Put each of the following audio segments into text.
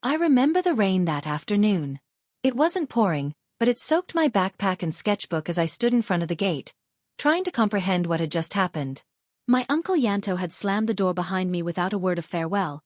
I remember the rain that afternoon. It wasn't pouring, but it soaked my backpack and sketchbook as I stood in front of the gate, trying to comprehend what had just happened. My Uncle Yanto had slammed the door behind me without a word of farewell,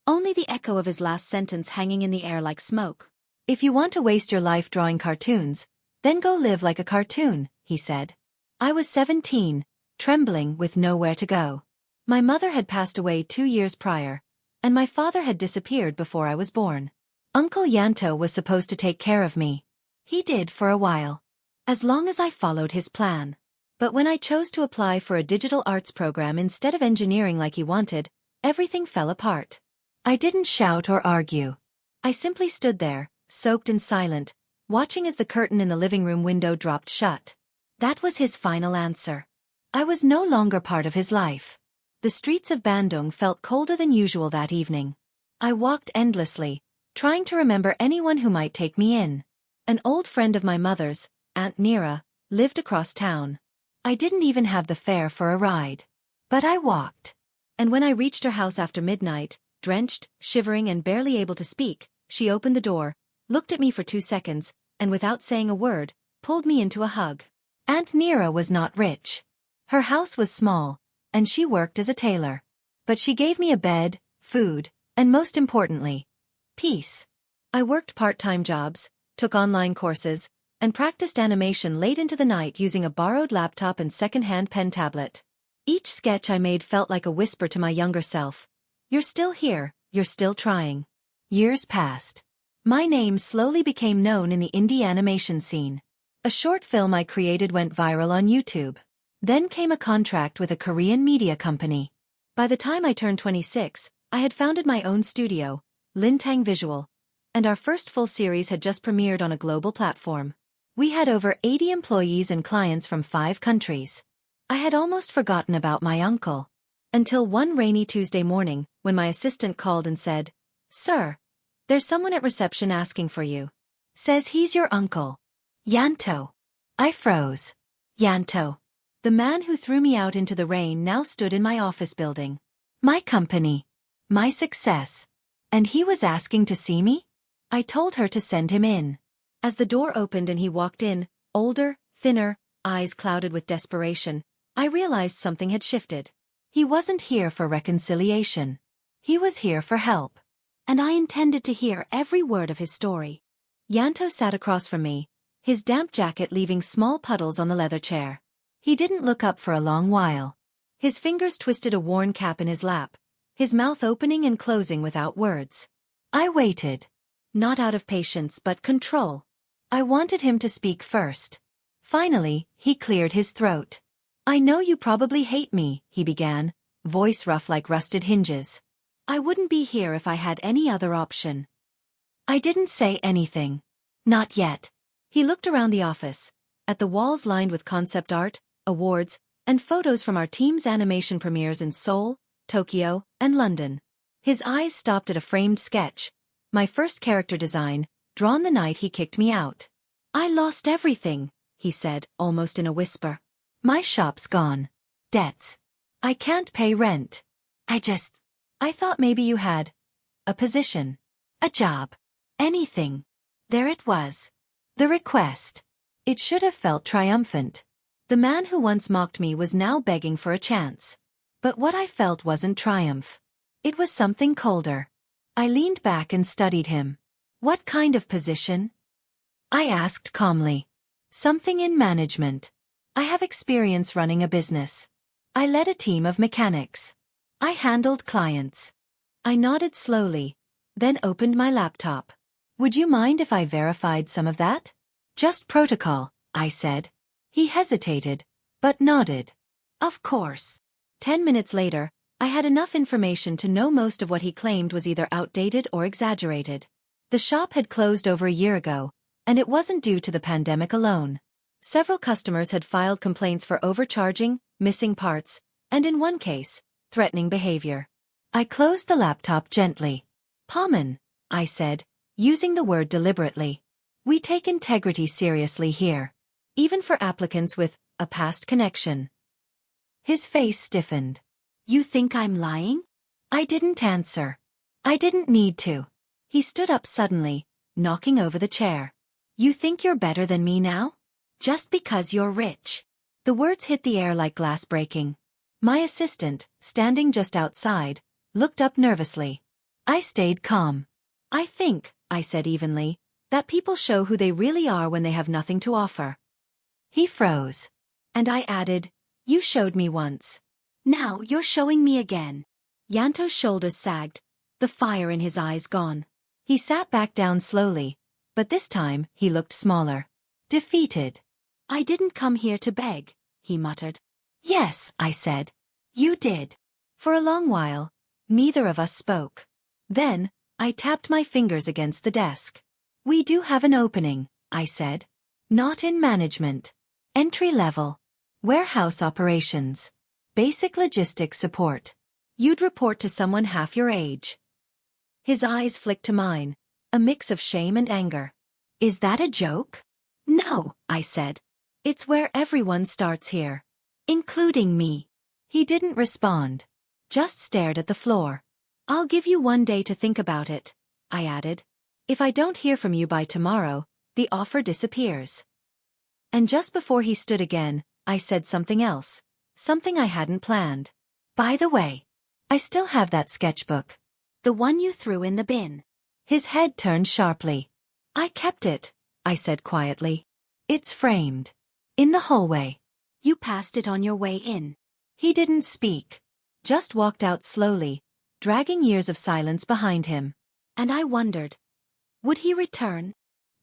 only the echo of his last sentence hanging in the air like smoke. "If you want to waste your life drawing cartoons, then go live like a cartoon," he said. I was 17, trembling with nowhere to go. My mother had passed away 2 years prior, and my father had disappeared before I was born. Uncle Yanto was supposed to take care of me. He did for a while, as long as I followed his plan. But when I chose to apply for a digital arts program instead of engineering like he wanted, everything fell apart. I didn't shout or argue. I simply stood there, soaked and silent, watching as the curtain in the living room window dropped shut. That was his final answer. I was no longer part of his life. The streets of Bandung felt colder than usual that evening. I walked endlessly, trying to remember anyone who might take me in. An old friend of my mother's, Aunt Nira, lived across town. I didn't even have the fare for a ride. But I walked. And when I reached her house after midnight, drenched, shivering and barely able to speak, she opened the door, looked at me for 2 seconds, and without saying a word, pulled me into a hug. Aunt Nira was not rich. Her house was small, and she worked as a tailor. But she gave me a bed, food, and most importantly, peace. I worked part-time jobs, took online courses, and practiced animation late into the night using a borrowed laptop and second-hand pen tablet. Each sketch I made felt like a whisper to my younger self. "You're still here, you're still trying." Years passed. My name slowly became known in the indie animation scene. A short film I created went viral on YouTube. Then came a contract with a Korean media company. By the time I turned 26, I had founded my own studio, Lintang Visual, and our first full series had just premiered on a global platform. We had over 80 employees and clients from 5 countries. I had almost forgotten about my uncle. Until one rainy Tuesday morning, when my assistant called and said, "Sir, there's someone at reception asking for you. Says he's your uncle. Yanto." I froze. Yanto. The man who threw me out into the rain now stood in my office building. My company. My success. And he was asking to see me? I told her to send him in. As the door opened and he walked in, older, thinner, eyes clouded with desperation, I realized something had shifted. He wasn't here for reconciliation. He was here for help. And I intended to hear every word of his story. Yanto sat across from me, his damp jacket leaving small puddles on the leather chair. He didn't look up for a long while. His fingers twisted a worn cap in his lap, his mouth opening and closing without words. I waited. Not out of patience but control. I wanted him to speak first. Finally, he cleared his throat. "I know you probably hate me," he began, voice rough like rusted hinges. "I wouldn't be here if I had any other option." I didn't say anything. Not yet. He looked around the office, at the walls lined with concept art, awards, and photos from our team's animation premieres in Seoul, Tokyo, and London. His eyes stopped at a framed sketch, my first character design, drawn the night he kicked me out. "I lost everything," he said, almost in a whisper. "My shop's gone. Debts. I can't pay rent. I thought maybe you had a position, a job, anything." There it was. The request. It should have felt triumphant. The man who once mocked me was now begging for a chance. But what I felt wasn't triumph. It was something colder. I leaned back and studied him. "What kind of position?" I asked calmly. "Something in management. I have experience running a business. I led a team of mechanics. I handled clients." I nodded slowly, then opened my laptop. "Would you mind if I verified some of that?" "Just protocol," I said. He hesitated, but nodded. "Of course." 10 minutes later, I had enough information to know most of what he claimed was either outdated or exaggerated. The shop had closed over a year ago, and it wasn't due to the pandemic alone. Several customers had filed complaints for overcharging, missing parts, and in one case, threatening behavior. I closed the laptop gently. "Paman," I said, using the word deliberately. "We take integrity seriously here. Even for applicants with a past connection." His face stiffened. "You think I'm lying?" I didn't answer. I didn't need to. He stood up suddenly, knocking over the chair. You think you're better than me now? Just because you're rich. The words hit the air like glass breaking. My assistant, standing just outside, looked up nervously. I stayed calm. I think, I said evenly, that people show who they really are when they have nothing to offer. He froze. And I added, you showed me once. Now you're showing me again. Yanto's shoulders sagged, the fire in his eyes gone. He sat back down slowly, but this time he looked smaller. Defeated. I didn't come here to beg, he muttered. Yes, I said. You did. For a long while, neither of us spoke. Then, I tapped my fingers against the desk. We do have an opening, I said. Not in management. Entry level. Warehouse operations. Basic logistics support. You'd report to someone half your age. His eyes flicked to mine, a mix of shame and anger. Is that a joke? No, I said. It's where everyone starts here. Including me. He didn't respond. Just stared at the floor. I'll give you one day to think about it, I added. If I don't hear from you by tomorrow, the offer disappears. And just before he stood again, I said something else. Something I hadn't planned. By the way, I still have that sketchbook. The one you threw in the bin. His head turned sharply. I kept it, I said quietly. It's framed. In the hallway. You passed it on your way in. He didn't speak. Just walked out slowly, dragging years of silence behind him. And I wondered, would he return?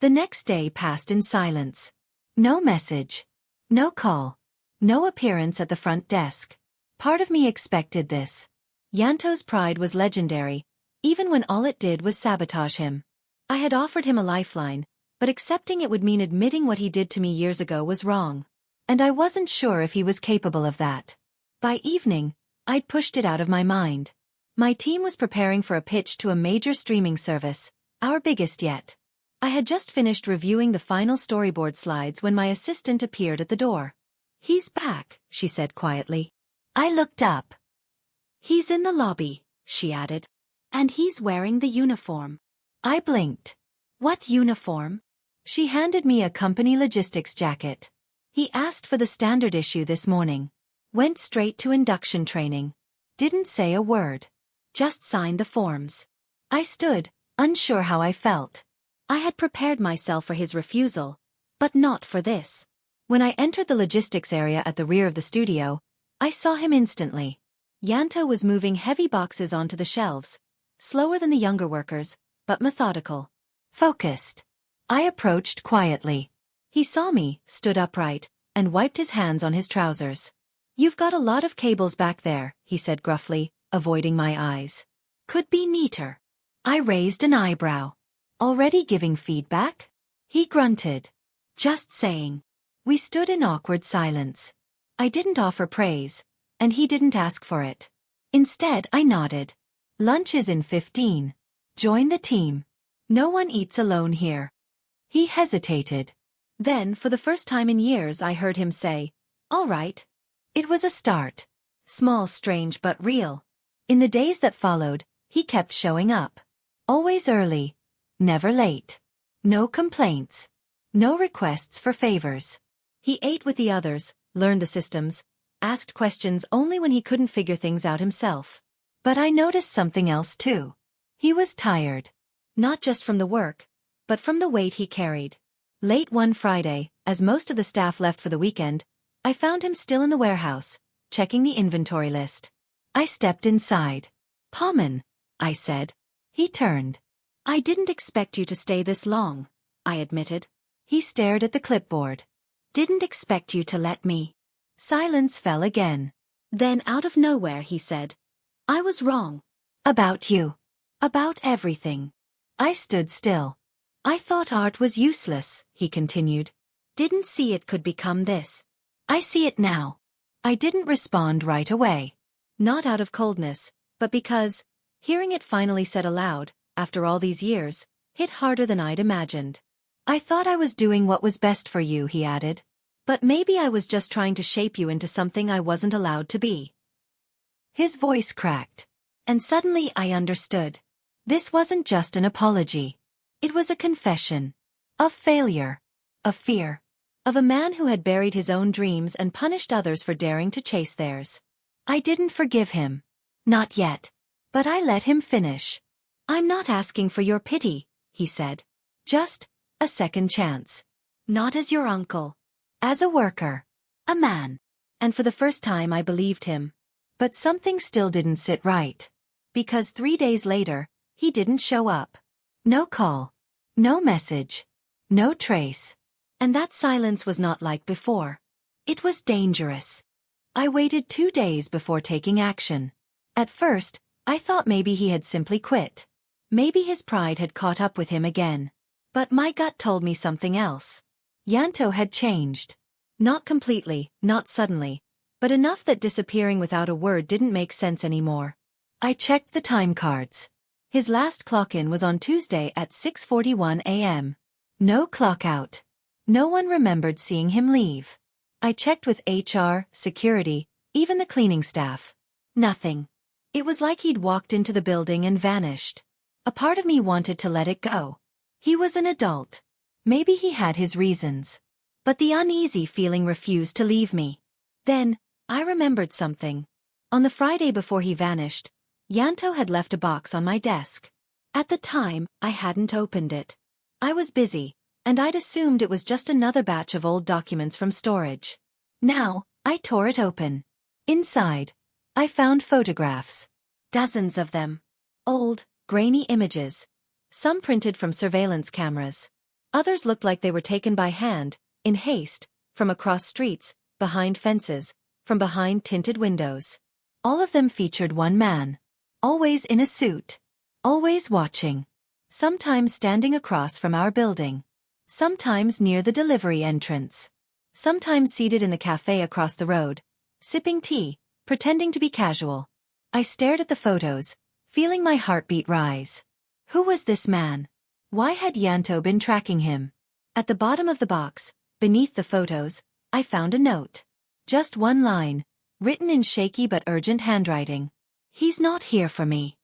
The next day passed in silence. No message. No call. No appearance at the front desk. Part of me expected this. Yanto's pride was legendary, even when all it did was sabotage him. I had offered him a lifeline, but accepting it would mean admitting what he did to me years ago was wrong. And I wasn't sure if he was capable of that. By evening, I'd pushed it out of my mind. My team was preparing for a pitch to a major streaming service, our biggest yet. I had just finished reviewing the final storyboard slides when my assistant appeared at the door. He's back, she said quietly. I looked up. He's in the lobby, she added. And he's wearing the uniform. I blinked. What uniform? She handed me a company logistics jacket. He asked for the standard issue this morning. Went straight to induction training. Didn't say a word. Just signed the forms. I stood, unsure how I felt. I had prepared myself for his refusal, but not for this. When I entered the logistics area at the rear of the studio, I saw him instantly. Yanto was moving heavy boxes onto the shelves, slower than the younger workers, but methodical. Focused. I approached quietly. He saw me, stood upright, and wiped his hands on his trousers. You've got a lot of cables back there, he said gruffly, avoiding my eyes. Could be neater. I raised an eyebrow. Already giving feedback? He grunted. Just saying. We stood in awkward silence. I didn't offer praise, and he didn't ask for it. Instead, I nodded. Lunch is in 15. Join the team. No one eats alone here. He hesitated. Then, for the first time in years, I heard him say, all right. It was a start. Small, strange, but real. In the days that followed, he kept showing up. Always early. Never late. No complaints. No requests for favors. He ate with the others, learned the systems, asked questions only when he couldn't figure things out himself. But I noticed something else too. He was tired. Not just from the work, but from the weight he carried. Late one Friday, as most of the staff left for the weekend, I found him still in the warehouse, checking the inventory list. I stepped inside. Pauman, I said. He turned. I didn't expect you to stay this long, I admitted. He stared at the clipboard. Didn't expect you to let me. Silence fell again. Then out of nowhere he said, I was wrong. About you. About everything. I stood still. I thought art was useless, he continued. Didn't see it could become this. I see it now. I didn't respond right away. Not out of coldness, but because, hearing it finally said aloud, after all these years, hit harder than I'd imagined. I thought I was doing what was best for you, he added. But maybe I was just trying to shape you into something I wasn't allowed to be. His voice cracked. And suddenly I understood. This wasn't just an apology. It was a confession. Of failure. Of fear. Of a man who had buried his own dreams and punished others for daring to chase theirs. I didn't forgive him. Not yet. But I let him finish. "I'm not asking for your pity," he said. "Just a second chance. Not as your uncle. As a worker. A man." And for the first time I believed him. But something still didn't sit right. Because 3 days later, he didn't show up. No call. No message. No trace. And that silence was not like before. It was dangerous. I waited 2 days before taking action. At first, I thought maybe he had simply quit. Maybe his pride had caught up with him again. But my gut told me something else. Yanto had changed. Not completely, not suddenly, but enough that disappearing without a word didn't make sense anymore. I checked the time cards. His last clock-in was on Tuesday at 6:41 a.m. No clock-out. No one remembered seeing him leave. I checked with HR, security, even the cleaning staff. Nothing. It was like he'd walked into the building and vanished. A part of me wanted to let it go. He was an adult. Maybe he had his reasons. But the uneasy feeling refused to leave me. Then, I remembered something. On the Friday before he vanished, Yanto had left a box on my desk. At the time, I hadn't opened it. I was busy, and I'd assumed it was just another batch of old documents from storage. Now, I tore it open. Inside, I found photographs. Dozens of them. Old, grainy images. Some printed from surveillance cameras. Others looked like they were taken by hand, in haste, from across streets, behind fences, from behind tinted windows. All of them featured one man. Always in a suit. Always watching. Sometimes standing across from our building. Sometimes near the delivery entrance. Sometimes seated in the cafe across the road, sipping tea, pretending to be casual. I stared at the photos, feeling my heartbeat rise. Who was this man? Why had Yanto been tracking him? At the bottom of the box, beneath the photos, I found a note. Just one line, written in shaky but urgent handwriting. "He's not here for me.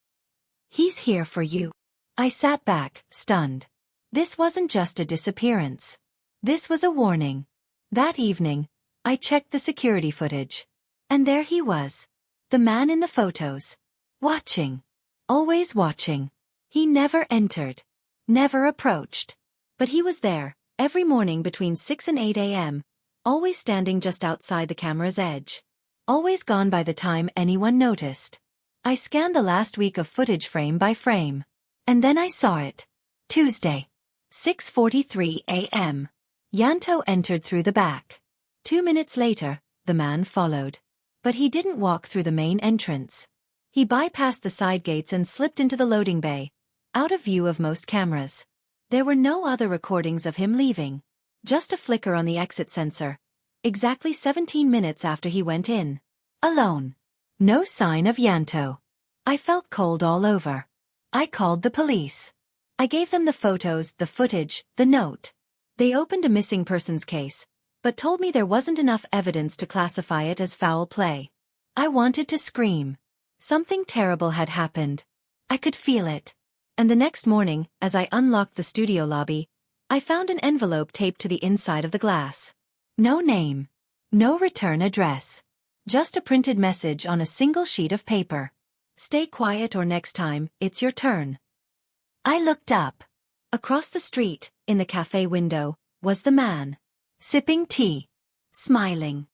He's here for you." I sat back, stunned. This wasn't just a disappearance. This was a warning. That evening, I checked the security footage. And there he was. The man in the photos. Watching. Always watching. He never entered. Never approached. But he was there, every morning between 6 and 8 a.m., always standing just outside the camera's edge. Always gone by the time anyone noticed. I scanned the last week of footage frame by frame. And then I saw it. Tuesday. 6:43 a.m. Yanto entered through the back. 2 minutes later, the man followed. But he didn't walk through the main entrance. He bypassed the side gates and slipped into the loading bay, out of view of most cameras. There were no other recordings of him leaving. Just a flicker on the exit sensor. Exactly 17 minutes after he went in. Alone. No sign of Yanto. I felt cold all over. I called the police. I gave them the photos, the footage, the note. They opened a missing persons case, but told me there wasn't enough evidence to classify it as foul play. I wanted to scream. Something terrible had happened. I could feel it. And the next morning, as I unlocked the studio lobby, I found an envelope taped to the inside of the glass. No name. No return address. Just a printed message on a single sheet of paper. "Stay quiet or next time, it's your turn." I looked up. Across the street, in the cafe window, was the man. Sipping tea. Smiling.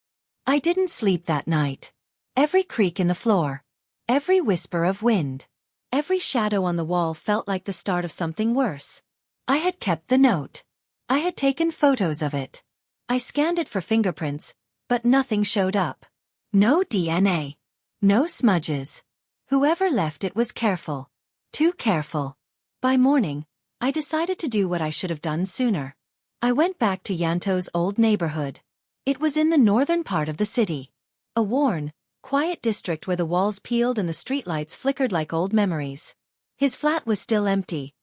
I didn't sleep that night. Every creak in the floor. Every whisper of wind. Every shadow on the wall felt like the start of something worse. I had kept the note. I had taken photos of it. I scanned it for fingerprints, but nothing showed up. No DNA. No smudges. Whoever left it was careful. Too careful. By morning, I decided to do what I should have done sooner. I went back to Yanto's old neighborhood. It was in the northern part of the city. A worn, quiet district where the walls peeled and the streetlights flickered like old memories. His flat was still empty.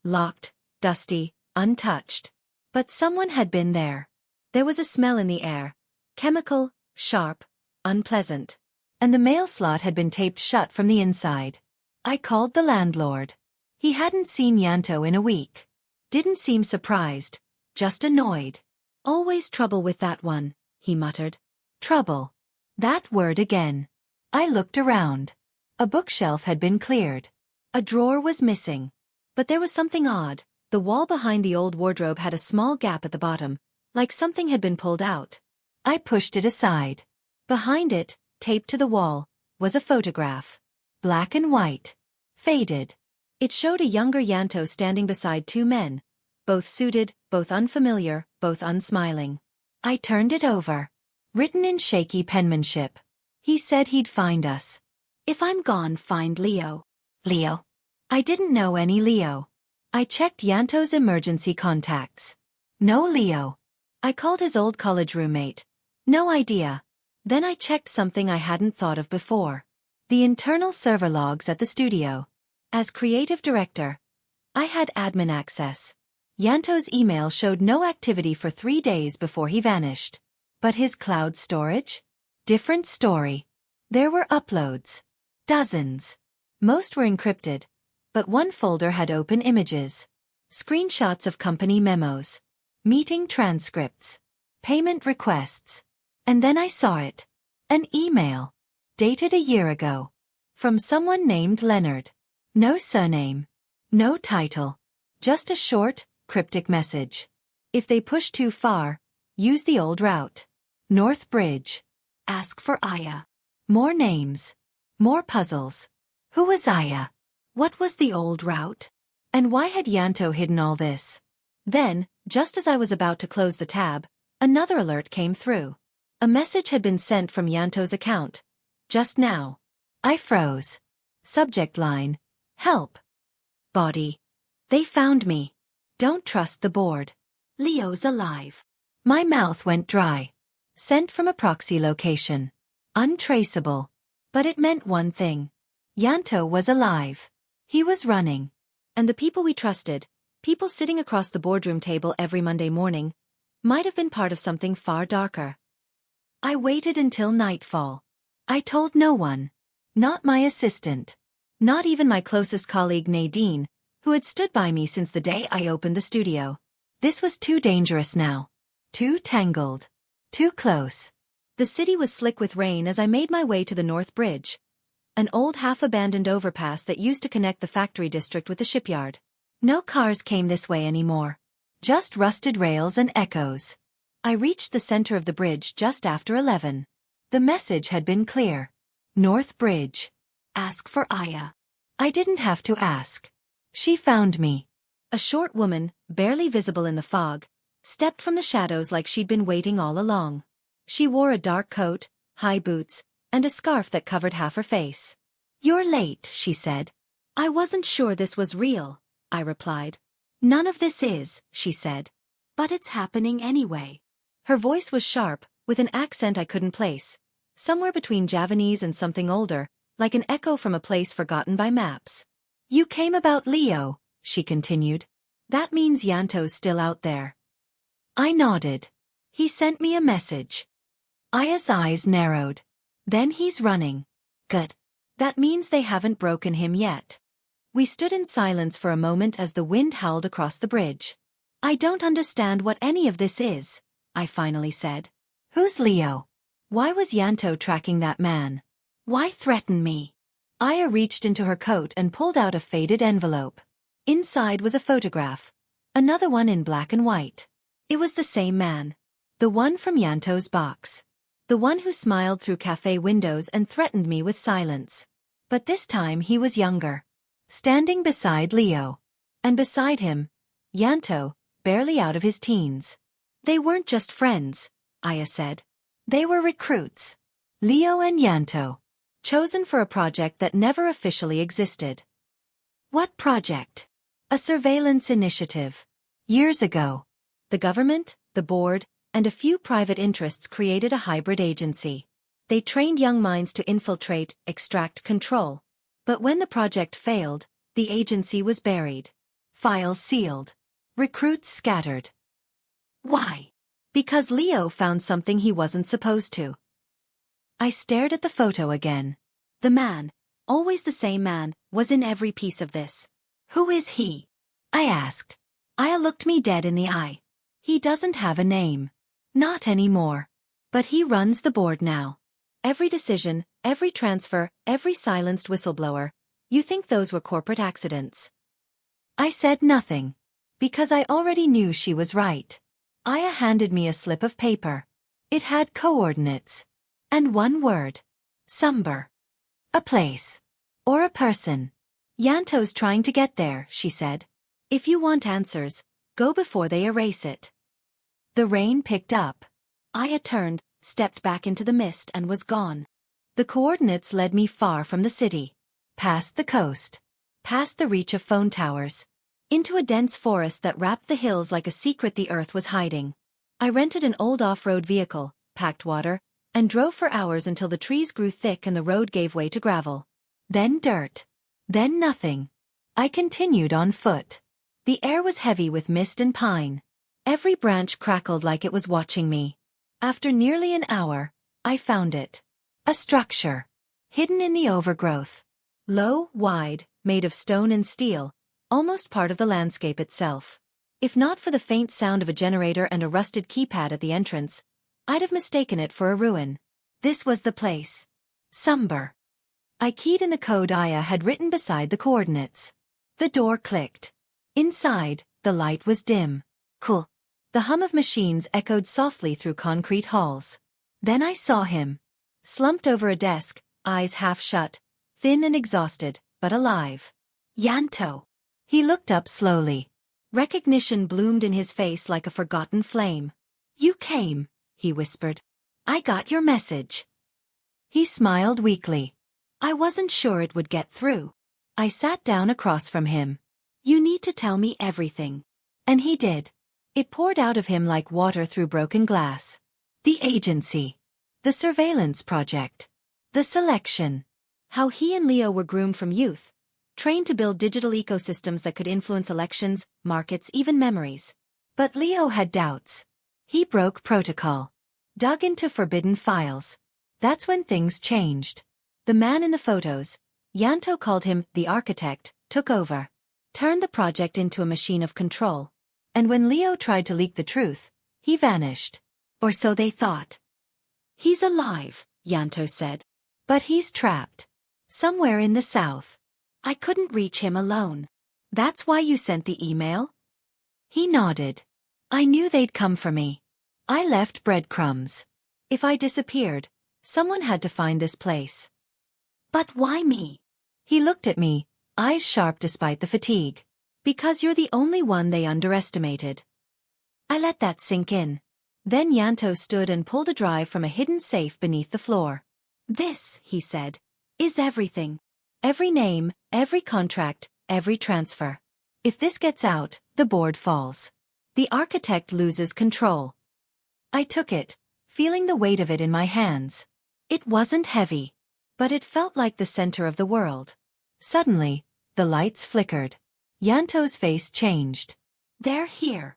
Locked, dusty, untouched. But someone had been there. There was a smell in the air. Chemical, sharp, unpleasant. And the mail slot had been taped shut from the inside. I called the landlord. He hadn't seen Yanto in a week. Didn't seem surprised, just annoyed. Always trouble with that one, he muttered. Trouble. That word again. I looked around. A bookshelf had been cleared. A drawer was missing. But there was something odd. The wall behind the old wardrobe had a small gap at the bottom, like something had been pulled out. I pushed it aside. Behind it, taped to the wall, was a photograph. Black and white. Faded. It showed a younger Yanto standing beside two men, both suited, both unfamiliar, both unsmiling. I turned it over. Written in shaky penmanship. He said he'd find us. If I'm gone, find Leo. Leo? I didn't know any Leo. I checked Yanto's emergency contacts. No Leo. I called his old college roommate. No idea. Then I checked something I hadn't thought of before. The internal server logs at the studio. As creative director, I had admin access. Yanto's email showed no activity for 3 days before he vanished. But his cloud storage? Different story. There were uploads. Dozens. Most were encrypted, but one folder had open images. Screenshots of company memos. Meeting transcripts. Payment requests. And then I saw it. An email. Dated a year ago. From someone named Leonard. No surname. No title. Just a short, cryptic message. If they push too far, use the old route. North Bridge. Ask for Aya. More names. More puzzles. Who was Aya? What was the old route? And why had Yanto hidden all this? Then, just as I was about to close the tab, another alert came through. A message had been sent from Yanto's account. Just now. I froze. Subject line. Help. Body. They found me. Don't trust the board. Leo's alive. My mouth went dry. Sent from a proxy location. Untraceable. But it meant one thing. Yanto was alive. He was running. And the people we trusted, people sitting across the boardroom table every Monday morning, might have been part of something far darker. I waited until nightfall. I told no one. Not my assistant. Not even my closest colleague Nadine, who had stood by me since the day I opened the studio. This was too dangerous now. Too tangled. Too close. The city was slick with rain as I made my way to the North Bridge, an old half-abandoned overpass that used to connect the factory district with the shipyard. No cars came this way anymore. Just rusted rails and echoes. I reached the center of the bridge just after 11. The message had been clear. North Bridge. Ask for Aya. I didn't have to ask. She found me. A short woman, barely visible in the fog, stepped from the shadows like she'd been waiting all along. She wore a dark coat, high boots, and a scarf that covered half her face. You're late, she said. I wasn't sure this was real, I replied. None of this is, she said. But it's happening anyway. Her voice was sharp, with an accent I couldn't place. Somewhere between Javanese and something older, like an echo from a place forgotten by maps. You came about Leo, she continued. That means Yanto's still out there. I nodded. He sent me a message. Aya's eyes narrowed. Then he's running. Good. That means they haven't broken him yet. We stood in silence for a moment as the wind howled across the bridge. I don't understand what any of this is, I finally said. Who's Leo? Why was Yanto tracking that man? Why threaten me? Aya reached into her coat and pulled out a faded envelope. Inside was a photograph. Another one in black and white. It was the same man. The one from Yanto's box. The one who smiled through cafe windows and threatened me with silence. But this time he was younger. Standing beside Leo. And beside him, Yanto, barely out of his teens. They weren't just friends, Aya said. They were recruits. Leo and Yanto. Chosen for a project that never officially existed. What project? A surveillance initiative. Years ago. The government, the board, and a few private interests created a hybrid agency. They trained young minds to infiltrate, extract control. But when the project failed, the agency was buried. Files sealed. Recruits scattered. Why? Because Leo found something he wasn't supposed to. I stared at the photo again. The man, always the same man, was in every piece of this. Who is he? I asked. Aya looked me dead in the eye. He doesn't have a name. Not anymore. But he runs the board now. Every decision, every transfer, every silenced whistleblower. You think those were corporate accidents? I said nothing. Because I already knew she was right. Aya handed me a slip of paper. It had coordinates. And one word. Somber. A place. Or a person. Yanto's trying to get there, she said. If you want answers, go before they erase it. The rain picked up. Aya turned, stepped back into the mist and was gone. The coordinates led me far from the city. Past the coast. Past the reach of phone towers. Into a dense forest that wrapped the hills like a secret the earth was hiding. I rented an old off-road vehicle, packed water, and drove for hours until the trees grew thick and the road gave way to gravel. Then dirt. Then nothing. I continued on foot. The air was heavy with mist and pine. Every branch crackled like it was watching me. After nearly an hour, I found it. A structure. Hidden in the overgrowth. Low, wide, made of stone and steel, almost part of the landscape itself. If not for the faint sound of a generator and a rusted keypad at the entrance, I'd have mistaken it for a ruin. This was the place. Somber. I keyed in the code Aya had written beside the coordinates. The door clicked. Inside, the light was dim. Cool. The hum of machines echoed softly through concrete halls. Then I saw him. Slumped over a desk, eyes half shut, thin and exhausted, but alive. Yanto. He looked up slowly. Recognition bloomed in his face like a forgotten flame. You came, he whispered. I got your message. He smiled weakly. I wasn't sure it would get through. I sat down across from him. You need to tell me everything. And he did. It poured out of him like water through broken glass. The agency. The surveillance project. The selection. How he and Leo were groomed from youth. Trained to build digital ecosystems that could influence elections, markets, even memories. But Leo had doubts. He broke protocol. Dug into forbidden files. That's when things changed. The man in the photos, Yanto called him the architect, took over. Turned the project into a machine of control. And when Leo tried to leak the truth, he vanished. Or so they thought. He's alive, Yanto said. But he's trapped. Somewhere in the south. I couldn't reach him alone. That's why you sent the email? He nodded. I knew they'd come for me. I left breadcrumbs. If I disappeared, someone had to find this place. But why me? He looked at me, eyes sharp despite the fatigue. Because you're the only one they underestimated. I let that sink in. Then Yanto stood and pulled a drive from a hidden safe beneath the floor. This, he said, is everything. Every name, every contract, every transfer. If this gets out, the board falls. The architect loses control. I took it, feeling the weight of it in my hands. It wasn't heavy. But it felt like the center of the world. Suddenly, the lights flickered. Yanto's face changed. They're here.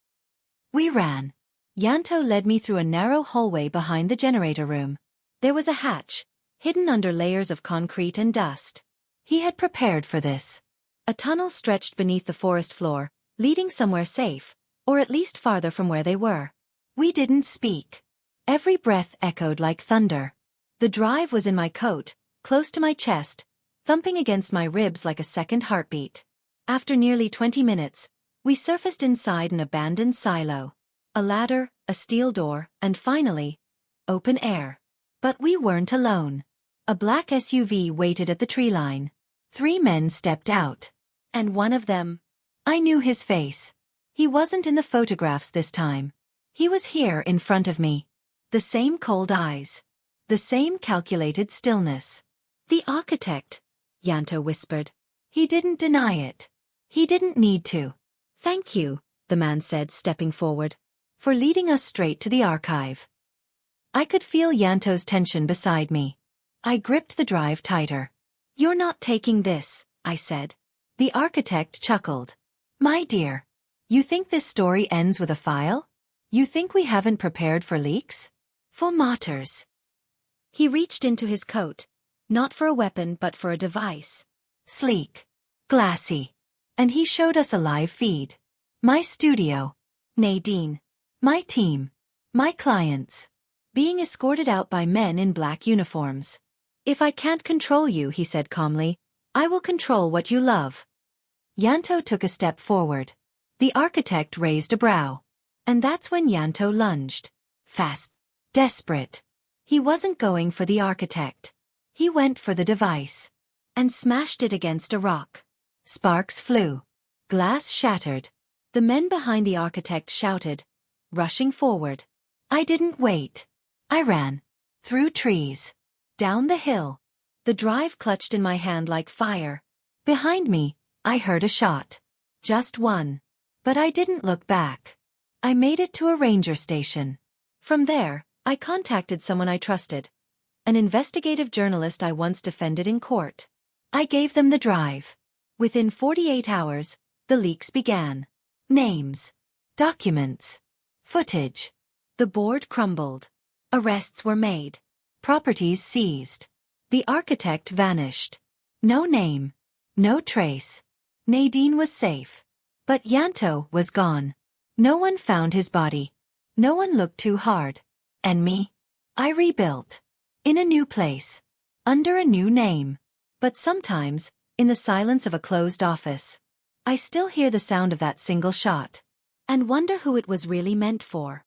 We ran. Yanto led me through a narrow hallway behind the generator room. There was a hatch, hidden under layers of concrete and dust. He had prepared for this. A tunnel stretched beneath the forest floor, leading somewhere safe, or at least farther from where they were. We didn't speak. Every breath echoed like thunder. The drive was in my coat, close to my chest, thumping against my ribs like a second heartbeat. After nearly 20 minutes, we surfaced inside an abandoned silo. A ladder, a steel door, and finally, open air. But we weren't alone. A black SUV waited at the tree line. 3 men stepped out. And one of them, I knew his face. He wasn't in the photographs this time. He was here in front of me. The same cold eyes. The same calculated stillness. The architect, Yanto whispered. He didn't deny it. He didn't need to. Thank you, the man said, stepping forward, for leading us straight to the archive. I could feel Yanto's tension beside me. I gripped the drive tighter. You're not taking this, I said. The architect chuckled. My dear, you think this story ends with a file? You think we haven't prepared for leaks? For martyrs. He reached into his coat, not for a weapon but for a device. Sleek. Glassy. And he showed us a live feed. My studio. Nadine. My team. My clients. Being escorted out by men in black uniforms. If I can't control you, he said calmly, I will control what you love. Yanto took a step forward. The architect raised a brow. And that's when Yanto lunged. Fast. Desperate. He wasn't going for the architect. He went for the device. And smashed it against a rock. Sparks flew. Glass shattered. The men behind the architect shouted, rushing forward. I didn't wait. I ran. Through trees. Down the hill. The drive clutched in my hand like fire. Behind me, I heard a shot. Just one. But I didn't look back. I made it to a ranger station. From there, I contacted someone I trusted. An investigative journalist I once defended in court. I gave them the drive. Within 48 hours, the leaks began. Names. Documents. Footage. The board crumbled. Arrests were made. Properties seized. The architect vanished. No name. No trace. Nadine was safe. But Yanto was gone. No one found his body. No one looked too hard. And me? I rebuilt. In a new place. Under a new name. But sometimes, in the silence of a closed office, I still hear the sound of that single shot. And wonder who it was really meant for.